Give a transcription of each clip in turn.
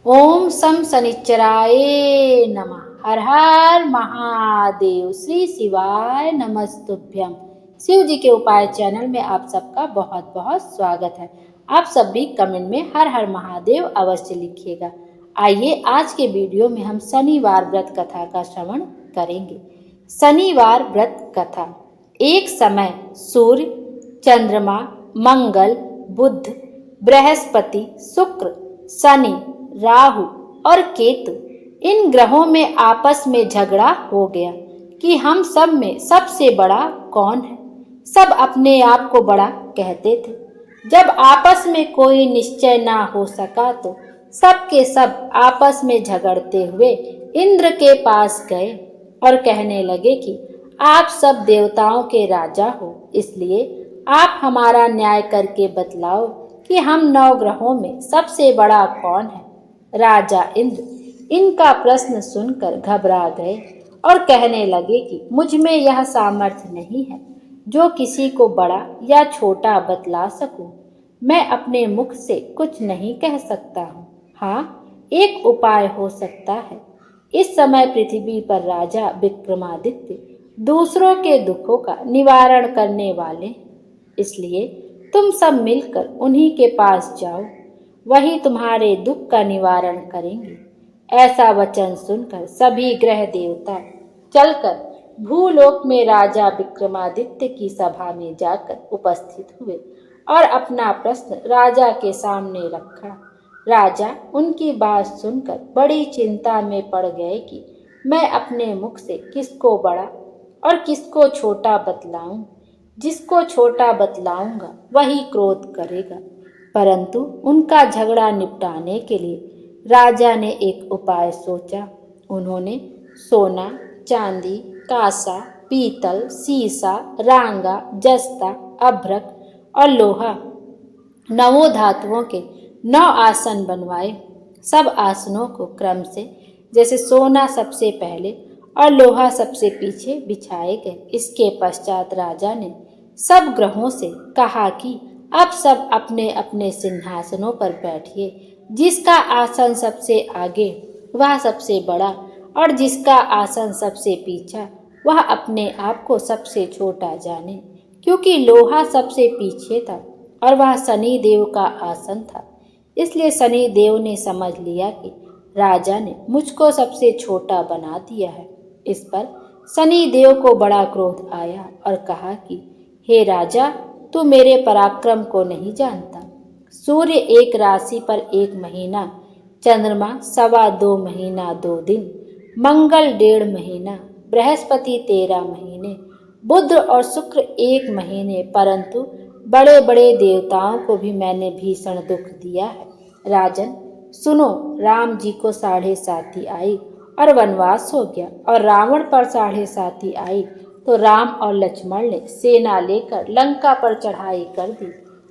ओम सम शनिश्चराय नमः। हर हर महादेव। श्री शिवाय नमस्तुभ्यम। शिव जी के उपाय चैनल में आप सबका बहुत बहुत स्वागत है। आप सब भी कमेंट में हर हर महादेव अवश्य लिखिएगा। आइए आज के वीडियो में हम शनिवार व्रत कथा का श्रवण करेंगे। शनिवार व्रत कथा। एक समय सूर्य, चंद्रमा, मंगल, बुध, बृहस्पति, शुक्र, शनि, राहु और केतु इन ग्रहों में आपस में झगड़ा हो गया कि हम सब में सबसे बड़ा कौन है। सब अपने आप को बड़ा कहते थे। जब आपस में कोई निश्चय ना हो सका तो सब के सब आपस में झगड़ते हुए इंद्र के पास गए और कहने लगे कि आप सब देवताओं के राजा हो, इसलिए आप हमारा न्याय करके बतलाओ कि हम 9 ग्रहों में सबसे बड़ा कौन है। राजा इंद्र इनका प्रश्न सुनकर घबरा गए और कहने लगे कि मुझ में यह सामर्थ्य नहीं है जो किसी को बड़ा या छोटा बतला सकूं। मैं अपने मुख से कुछ नहीं कह सकता हूँ। हाँ, एक उपाय हो सकता है। इस समय पृथ्वी पर राजा विक्रमादित्य दूसरों के दुखों का निवारण करने वाले, इसलिए तुम सब मिलकर उन्हीं के पास जाओ, वही तुम्हारे दुख का निवारण करेंगे। ऐसा वचन सुनकर सभी ग्रह देवता चलकर भूलोक में राजा विक्रमादित्य की सभा में जाकर उपस्थित हुए और अपना प्रश्न राजा के सामने रखा। राजा उनकी बात सुनकर बड़ी चिंता में पड़ गए कि मैं अपने मुख से किसको बड़ा और किसको छोटा बतलाऊं। जिसको छोटा बतलाऊंगा वही क्रोध करेगा। परंतु उनका झगड़ा निपटाने के लिए राजा ने एक उपाय सोचा। उन्होंने सोना, चांदी, कांसा, पीतल, सीसा, रांगा, जस्ता, अभ्रक और लोहा 9 धातुओं के 9 आसन बनवाए। सब आसनों को क्रम से, जैसे सोना सबसे पहले और लोहा सबसे पीछे बिछाए गए। इसके पश्चात राजा ने सब ग्रहों से कहा कि अब सब अपने अपने सिंहासनों पर बैठिए। जिसका आसन सबसे आगे वह सबसे बड़ा और जिसका आसन सबसे पीछा वह अपने आप को सबसे छोटा जाने। क्योंकि लोहा सबसे पीछे था और वह शनि देव का आसन था, इसलिए शनि देव ने समझ लिया कि राजा ने मुझको सबसे छोटा बना दिया है। इस पर शनि देव को बड़ा क्रोध आया और कहा कि हे राजा, तू मेरे पराक्रम को नहीं जानता। सूर्य एक राशि पर 1 महीना, चंद्रमा 2.25 महीना 2 दिन, मंगल 1.5 महीना, बृहस्पति 13 महीने, बुध और शुक्र 1 महीने, परंतु बड़े बड़े देवताओं को भी मैंने भीषण दुख दिया है। राजन सुनो, राम जी को 7.5 आई और वनवास हो गया, और रावण पर 7.5 आई तो राम और लक्ष्मण ने सेना लेकर लंका पर चढ़ाई कर दी,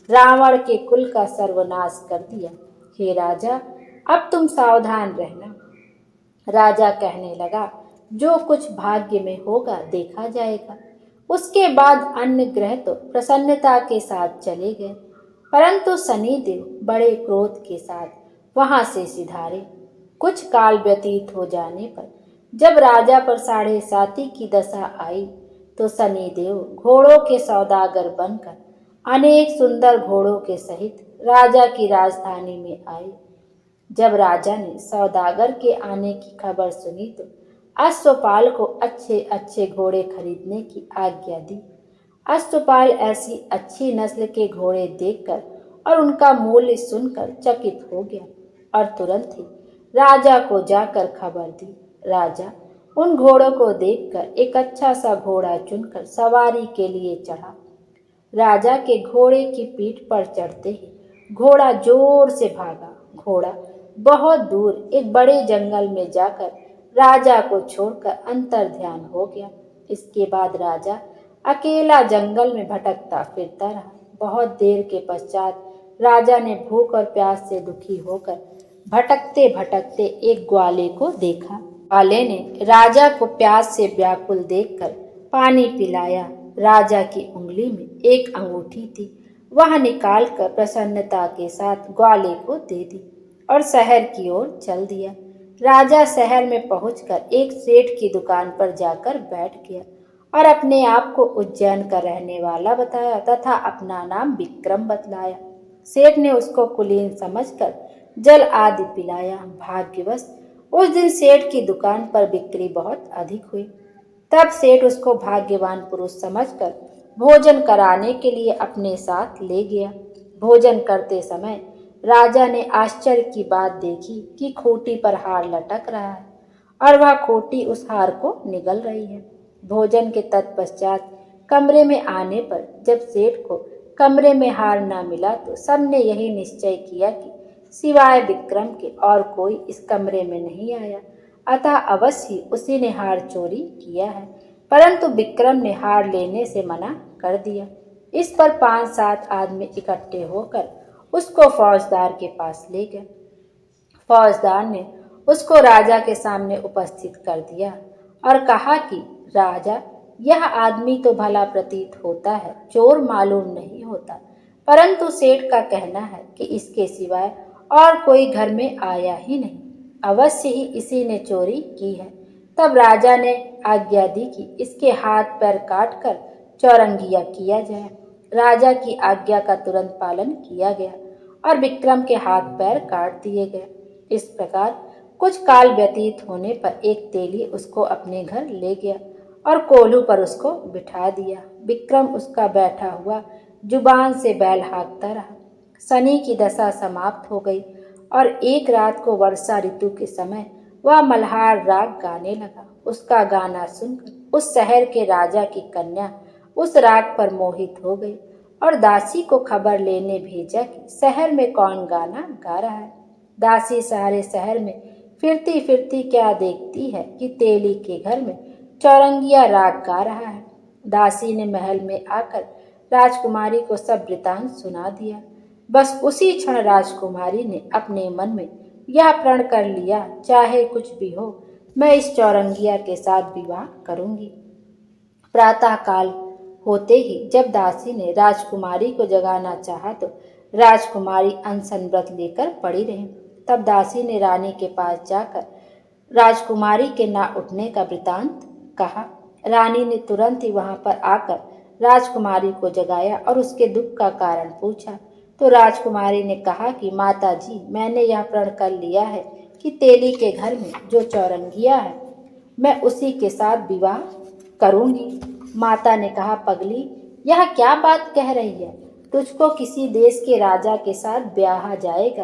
रावण के कुल का सर्वनाश कर दिया। हे राजा, अब तुम सावधान रहना। राजा कहने लगा, जो कुछ भाग्य में होगा देखा जाएगा। उसके बाद अन्य ग्रह तो प्रसन्नता के साथ चले गए, परंतु शनिदेव बड़े क्रोध के साथ वहां से सिधारे। कुछ काल व्यतीत हो जाने पर जब राजा पर 7.5 की दशा आई तो शनिदेव घोड़ों के सौदागर बनकर अनेक सुंदर घोड़ों के सहित राजा की राजधानी में आए। जब राजा ने सौदागर के आने की खबर सुनी तो अश्वपाल को अच्छे अच्छे घोड़े खरीदने की आज्ञा दी। अश्वपाल ऐसी अच्छी नस्ल के घोड़े देखकर और उनका मूल्य सुनकर चकित हो गया और तुरंत ही राजा को जाकर खबर दी। राजा उन घोड़ों को देखकर एक अच्छा सा घोड़ा चुनकर सवारी के लिए चढ़ा। राजा के घोड़े की पीठ पर चढ़ते ही घोड़ा जोर से भागा। घोड़ा बहुत दूर एक बड़े जंगल में जाकर राजा को छोड़कर अंतर ध्यान हो गया। इसके बाद राजा अकेला जंगल में भटकता फिरता रहा। बहुत देर के पश्चात राजा ने भूख और प्यास से दुखी होकर भटकते भटकते एक ग्वाले को देखा। ग्वाले ने राजा को प्यास से व्याकुल देखकर पानी पिलाया। राजा की उंगली में एक अंगूठी थी, वह निकालकर प्रसन्नता के साथ ग्वाले को दे दी। और शहर की ओर चल दिया। राजा शहर में पहुंचकर एक सेठ की दुकान पर जाकर बैठ गया और अपने आप को उज्जैन का रहने वाला बताया तथा अपना नाम विक्रम बतलाया। सेठ ने उसको कुलीन समझकर जल आदि पिलाया। भाग्यवश उस दिन सेठ की दुकान पर बिक्री बहुत अधिक हुई। तब सेठ उसको भाग्यवान पुरुष समझकर भोजन कराने के लिए अपने साथ ले गया। भोजन करते समय राजा ने आश्चर्य की बात देखी कि खूंटी पर हार लटक रहा है और वह खूंटी उस हार को निगल रही है। भोजन के तत्पश्चात कमरे में आने पर जब सेठ को कमरे में हार न मिला तो सबने यही निश्चय किया कि सिवाय विक्रम के और कोई इस कमरे में नहीं आया, अतः अवश्य ही उसी ने हार चोरी किया है। परंतु विक्रम ने हार लेने से मना कर दिया। इस पर 5-7 आदमी इकट्ठे होकर उसको फौजदार के पास ले गए। फौजदार ने उसको राजा के सामने उपस्थित कर दिया और कहा कि राजा, यह आदमी तो भला प्रतीत होता है, चोर मालूम नहीं होता, परंतु सेठ का कहना है कि इसके सिवाय और कोई घर में आया ही नहीं, अवश्य ही इसी ने चोरी की है। तब राजा ने आज्ञा दी कि इसके हाथ पैर काटकर चौरंगिया किया जाए। राजा की आज्ञा का तुरंत पालन किया गया और विक्रम के हाथ पैर काट दिए गए। इस प्रकार कुछ काल व्यतीत होने पर एक तेली उसको अपने घर ले गया और कोल्हू पर उसको बिठा दिया। विक्रम उसका बैठा हुआ जुबान से बैल हाँकता रहा। शनि की दशा समाप्त हो गई और एक रात को वर्षा ऋतु के समय वह मल्हार राग गाने लगा। उसका गाना सुनकर उस शहर के राजा की कन्या उस राग पर मोहित हो गई और दासी को खबर लेने भेजा कि शहर में कौन गाना गा रहा है। दासी सारे शहर में फिरती फिरती क्या देखती है कि तेली के घर में चौरंगिया राग गा रहा है। दासी ने महल में आकर राजकुमारी को सब वृतांत सुना दिया। बस उसी क्षण राजकुमारी ने अपने मन में यह प्रण कर लिया, चाहे कुछ भी हो, मैं इस चौरंगिया के साथ विवाह करूंगी। प्रातः काल होते ही जब दासी ने राजकुमारी को जगाना चाहा तो राजकुमारी अनशन व्रत लेकर पड़ी रही। तब दासी ने रानी के पास जाकर राजकुमारी के ना उठने का वृतांत कहा। रानी ने तुरंत ही वहां पर आकर राजकुमारी को जगाया और उसके दुख का कारण पूछा। तो राजकुमारी ने कहा कि माता जी, मैंने यह प्रण कर लिया है कि तेली के घर में जो चौरंगिया है मैं उसी के साथ विवाह करूंगी। माता ने कहा, पगली, यह क्या बात कह रही है? तुझको किसी देश के राजा के साथ ब्याहा जाएगा।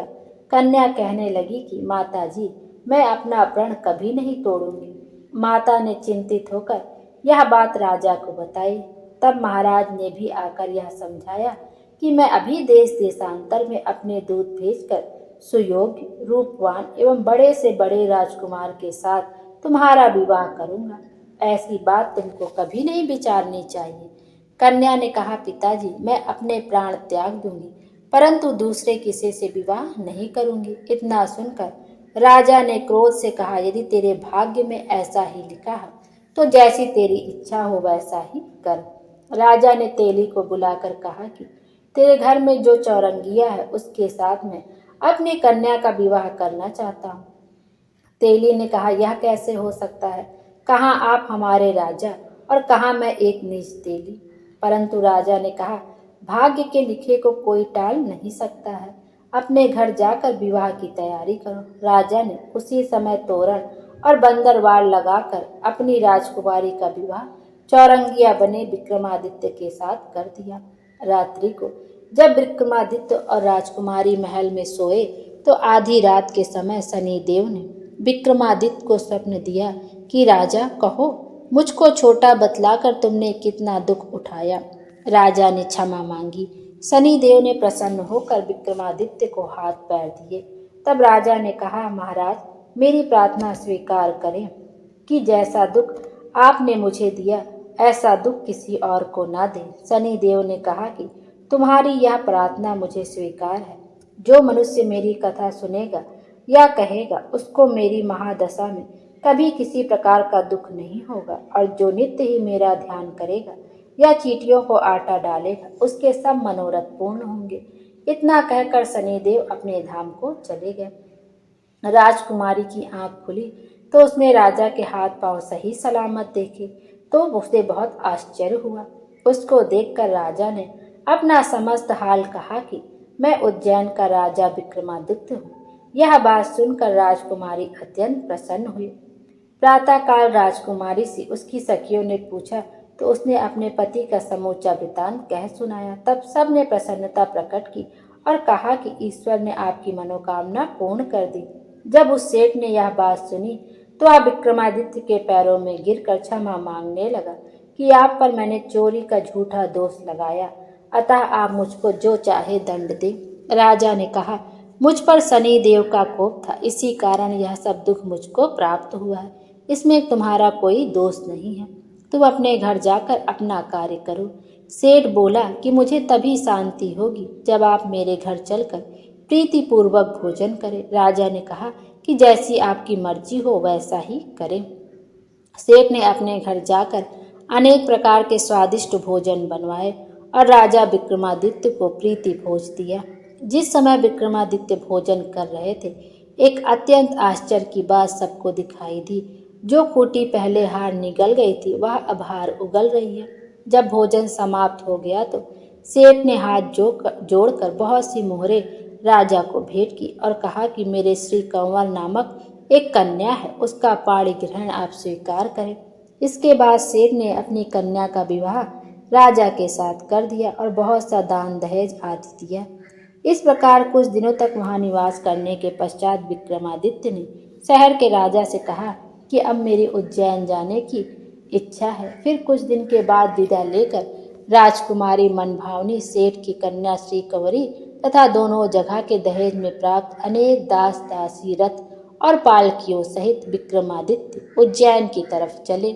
कन्या कहने लगी कि माता जी, मैं अपना प्रण कभी नहीं तोड़ूंगी। माता ने चिंतित होकर यह बात राजा को बताई। तब महाराज ने भी आकर यह समझाया कि मैं अभी देश देशांतर में अपने दूत भेजकर सुयोग्य, रूपवान एवं बड़े से बड़े राजकुमार के साथ तुम्हारा विवाह करूंगा। ऐसी बात तुमको कभी नहीं विचारनी चाहिए। कन्या ने कहा, पिताजी, मैं अपने प्राण त्याग दूंगी, परंतु दूसरे किसी से विवाह नहीं करूंगी। इतना सुनकर राजा ने क्रोध से कहा, यदि तेरे भाग्य में ऐसा ही लिखा है तो जैसी तेरी इच्छा हो वैसा ही कर। राजा ने तेली को बुलाकर कहा कि तेरे घर में जो चौरंगिया है उसके साथ में अपनी कन्या का विवाह करना चाहता हूँ। तेली ने कहा, यह कैसे हो सकता है? कहाँ आप हमारे राजा और कहाँ मैं एक नीच तेली। परंतु राजा ने कहा, भाग्य के लिखे को कोई टाल नहीं सकता है। अपने घर जाकर विवाह की तैयारी करो। राजा ने उसी समय तोरण और बंदरवाल लगाकर अपनी राजकुमारी का विवाह चौरंगिया बने विक्रमादित्य के साथ कर दिया। रात्रि को जब विक्रमादित्य और राजकुमारी महल में सोए तो आधी रात के समय शनिदेव ने विक्रमादित्य को स्वप्न दिया कि राजा, कहो, मुझको छोटा बतलाकर तुमने कितना दुख उठाया। राजा ने क्षमा मांगी। शनिदेव ने प्रसन्न होकर विक्रमादित्य को हाथ पैर दिए। तब राजा ने कहा, महाराज, मेरी प्रार्थना स्वीकार करें कि जैसा दुख आपने मुझे दिया ऐसा दुख किसी और को ना दें। शनिदेव ने कहा कि तुम्हारी यह प्रार्थना मुझे स्वीकार है। जो मनुष्य मेरी कथा सुनेगा या कहेगा उसको मेरी महादशा में कभी किसी प्रकार का दुख नहीं होगा और जो नित्य ही मेरा ध्यान करेगा या चींटियों को आटा डालेगा उसके सब मनोरथ पूर्ण होंगे। इतना कहकर शनिदेव अपने धाम को चले गए। राजकुमारी की आंख खुली तो उसने राजा के हाथ पांव सही सलामत देखे तो उसे बहुत आश्चर्य हुआ। उसको देखकर राजा ने अपना समस्त हाल कहा कि मैं उज्जैन का राजा विक्रमादित्य हूँ। यह बात सुनकर राजकुमारी अत्यंत प्रसन्न हुई। प्रातःकाल राजकुमारी से उसकी सखियों ने पूछा तो उसने अपने पति का समूचा वृतांत कह सुनाया। तब सब ने प्रसन्नता प्रकट की और कहा कि ईश्वर ने आपकी मनोकामना पूर्ण कर दी। जब उस सेठ ने यह बात सुनी तो वह विक्रमादित्य के पैरों में गिरकर क्षमा मांगने लगा कि आप पर मैंने चोरी का झूठा दोष लगाया, अतः आप मुझको जो चाहे दंड दे। राजा ने कहा, मुझ पर शनि देव का कोप था, इसी कारण यह सब दुख मुझको प्राप्त हुआ है। इसमें तुम्हारा कोई दोष नहीं है। तुम अपने घर जाकर अपना कार्य करो। सेठ बोला कि मुझे तभी शांति होगी जब आप मेरे घर चलकर प्रीतिपूर्वक भोजन करें। राजा ने कहा कि जैसी आपकी मर्जी हो वैसा ही करें। सेठ ने अपने घर जाकर अनेक प्रकार के स्वादिष्ट भोजन बनवाए और राजा विक्रमादित्य को प्रीति भोज दिया। जिस समय विक्रमादित्य भोजन कर रहे थे, एक अत्यंत आश्चर्य की बात सबको दिखाई दी। जो खूंटी पहले हार निगल गई थी वह अब हार उगल रही है। जब भोजन समाप्त हो गया तो सेठ ने हाथ जोड़कर बहुत सी मोहरें राजा को भेंट की और कहा कि मेरे श्री कंवर नामक एक कन्या है, उसका पाणी ग्रहण आप स्वीकार करें। इसके बाद सेठ ने अपनी कन्या का विवाह राजा के साथ कर दिया और बहुत सा दान दहेज आदि दिया। इस प्रकार कुछ दिनों तक वहां निवास करने के पश्चात विक्रमादित्य ने शहर के राजा से कहा कि अब मेरी उज्जैन जाने की इच्छा है। फिर कुछ दिन के बाद विदा लेकर राजकुमारी मनभावनी सेठ की कन्या श्री कंवरी तथा दोनों जगह के दहेज में प्राप्त अनेक दास दासी रथ और पालकियों सहित विक्रमादित्य उज्जैन की तरफ चले।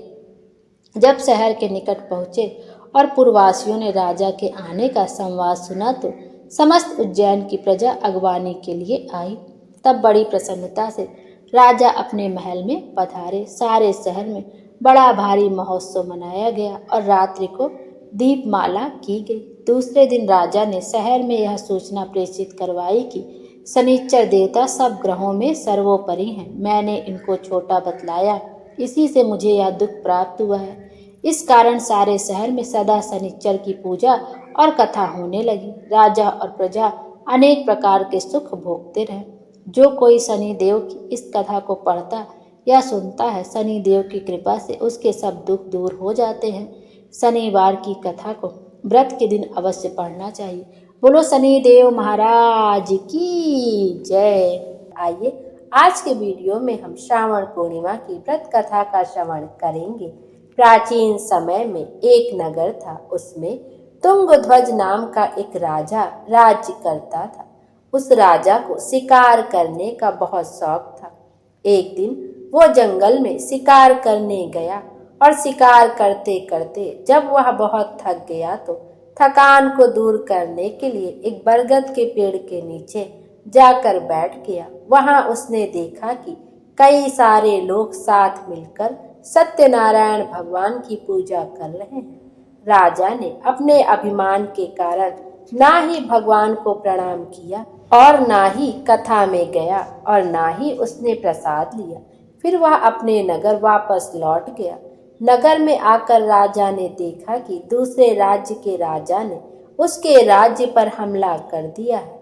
जब शहर के निकट पहुंचे और पुरवासियों ने राजा के आने का संवाद सुना तो समस्त उज्जैन की प्रजा अगवानी के लिए आई। तब बड़ी प्रसन्नता से राजा अपने महल में पधारे। सारे शहर में बड़ा भारी महोत्सव मनाया गया और रात्रि को दीपमाला की गई। दूसरे दिन राजा ने शहर में यह सूचना प्रेषित करवाई कि शनिश्चर देवता सब ग्रहों में सर्वोपरि हैं। मैंने इनको छोटा बतलाया, इसी से मुझे यह दुख प्राप्त हुआ है। इस कारण सारे शहर में सदा शनिश्चर की पूजा और कथा होने लगी। राजा और प्रजा अनेक प्रकार के सुख भोगते रहे। जो कोई शनि देव की इस कथा को पढ़ता या सुनता है, शनि देव की कृपा से उसके सब दुख दूर हो जाते हैं। शनिवार की कथा को व्रत के दिन अवश्य पढ़ना चाहिए। बोलो शनि देव महाराज की जय। आइए आज के वीडियो में हम श्रावण पूर्णिमा की व्रत कथा का श्रवण करेंगे। प्राचीन समय में एक नगर था, उसमें तुंगध्वज नाम का एक राजा राज्य करता था। उस राजा को शिकार करने का बहुत शौक था। एक दिन वो जंगल में शिकार करने गया और शिकार करते करते जब वह बहुत थक गया तो थकान को दूर करने के लिए एक बरगद के पेड़ के नीचे जाकर बैठ गया। वहां उसने देखा कि कई सारे लोग साथ मिलकर सत्यनारायण भगवान की पूजा कर रहे हैं। राजा ने अपने अभिमान के कारण ना ही भगवान को प्रणाम किया और ना ही कथा में गया और ना ही उसने प्रसाद लिया। फिर वह अपने नगर वापस लौट गया। नगर में आकर राजा ने देखा कि दूसरे राज्य के राजा ने उसके राज्य पर हमला कर दिया है।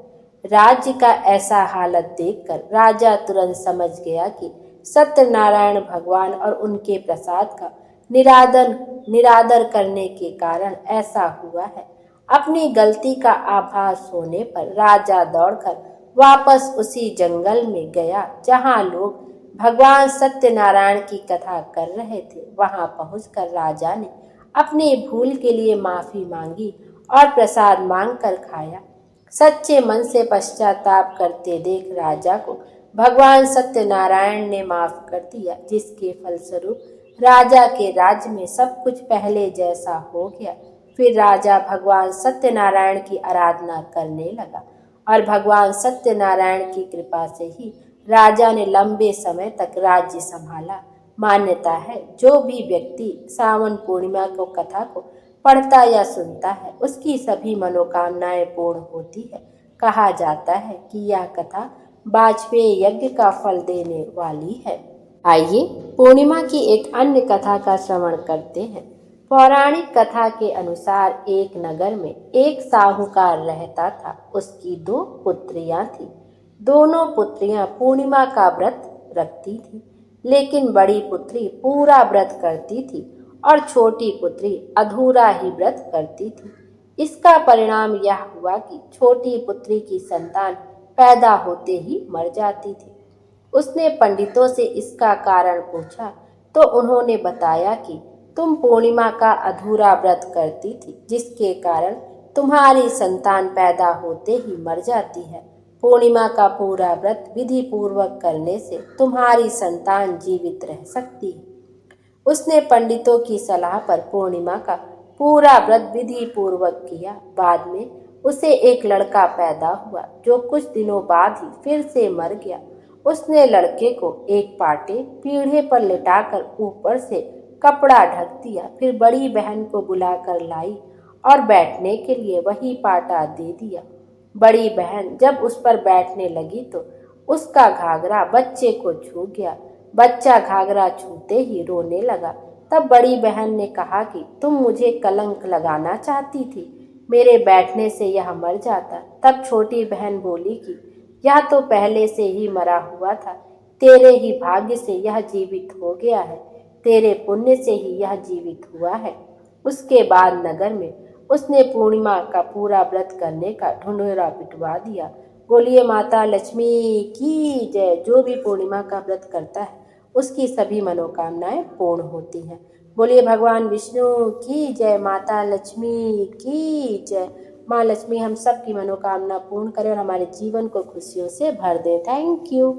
राज्य का ऐसा हालत देखकर राजा तुरंत समझ गया कि सत्यनारायण भगवान और उनके प्रसाद का निरादर करने के कारण ऐसा हुआ है। अपनी गलती का आभास होने पर राजा दौड़कर वापस उसी जंगल में गया जहां लोग भगवान सत्यनारायण की कथा कर रहे थे। वहां पहुंचकर राजा ने अपनी भूल के लिए माफी मांगी और प्रसाद मांगकर खाया। सच्चे मन से पश्चाताप करते देख राजा को भगवान सत्यनारायण ने माफ कर दिया, जिसके फलस्वरूप राजा के राज्य में सब कुछ पहले जैसा हो गया। फिर राजा भगवान सत्यनारायण की आराधना करने लगा और भगवान सत्यनारायण की कृपा से ही राजा ने लंबे समय तक राज्य संभाला। मान्यता है जो भी व्यक्ति सावन पूर्णिमा को कथा को पढ़ता या सुनता है उसकी सभी मनोकामनाएं पूर्ण होती है। कहा जाता है कि यह कथा वाजपेयी यज्ञ का फल देने वाली है। आइए पूर्णिमा की एक अन्य कथा का श्रवण करते हैं। पौराणिक कथा के अनुसार एक नगर में एक साहूकार रहता था। उसकी 2 पुत्रियां थीं। दोनों पुत्रियां पूर्णिमा का व्रत रखती थीं, लेकिन बड़ी पुत्री पूरा व्रत करती थी और छोटी पुत्री अधूरा ही व्रत करती थी। इसका परिणाम यह हुआ कि छोटी पुत्री की संतान पैदा होते ही मर जाती थी। उसने पंडितों से इसका कारण पूछा तो उन्होंने बताया कि तुम पूर्णिमा का अधूरा व्रत करती थी, जिसके कारण तुम्हारी संतान पैदा होते ही मर जाती है। पूर्णिमा का पूरा व्रत विधि पूर्वक करने से तुम्हारी संतान जीवित रह सकती है। उसने पंडितों की सलाह पर पूर्णिमा का पूरा व्रत विधि पूर्वक किया। बाद में उसे एक लड़का पैदा हुआ, जो कुछ दिनों बाद ही फिर से मर गया। उसने लड़के को एक पाटे पीढ़े पर लिटाकर ऊपर से कपड़ा ढक दिया। फिर बड़ी बहन को बुलाकर लाई और बैठने के लिए वही पाटा दे दिया। बड़ी बहन जब उस पर बैठने लगी तो उसका घाघरा बच्चे को छू गया। बच्चा घाघरा छूते ही रोने लगा। तब बड़ी बहन ने कहा कि तुम मुझे कलंक लगाना चाहती थी, मेरे बैठने से यह मर जाता। तब छोटी बहन बोली कि यह तो पहले से ही मरा हुआ था, तेरे ही भाग्य से यह जीवित हो गया है, तेरे पुण्य से ही यह जीवित हुआ है। उसके बाद नगर में उसने पूर्णिमा का पूरा व्रत करने का ढिंढोरा पिटवा दिया। बोलिए माता लक्ष्मी की जय। जो भी पूर्णिमा का व्रत करता है उसकी सभी मनोकामनाएं पूर्ण होती हैं। बोलिए भगवान विष्णु की जय, माता लक्ष्मी की जय। माँ लक्ष्मी हम सब की मनोकामना पूर्ण करें और हमारे जीवन को खुशियों से भर दें। Thank you.